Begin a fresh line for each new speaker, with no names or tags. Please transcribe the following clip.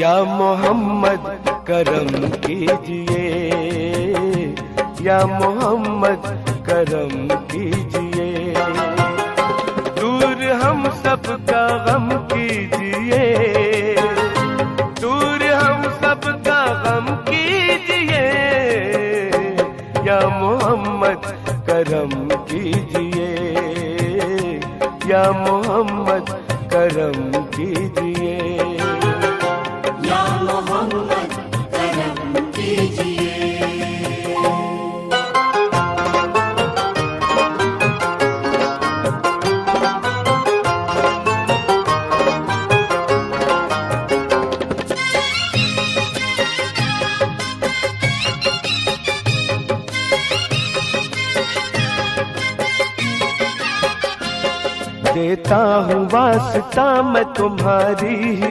या मोहम्मद करम कीजिए, या मोहम्मद करम कीजिए। दूर हम सबका गम कीजिए, दूर हम सबका गम कीजिए। या मोहम्मद करम कीजिए, या मोहम्मद करम कीजिए।
या मोहम्मद करम कीजिए।
देता हूँ वास्ता मैं तुम्हारी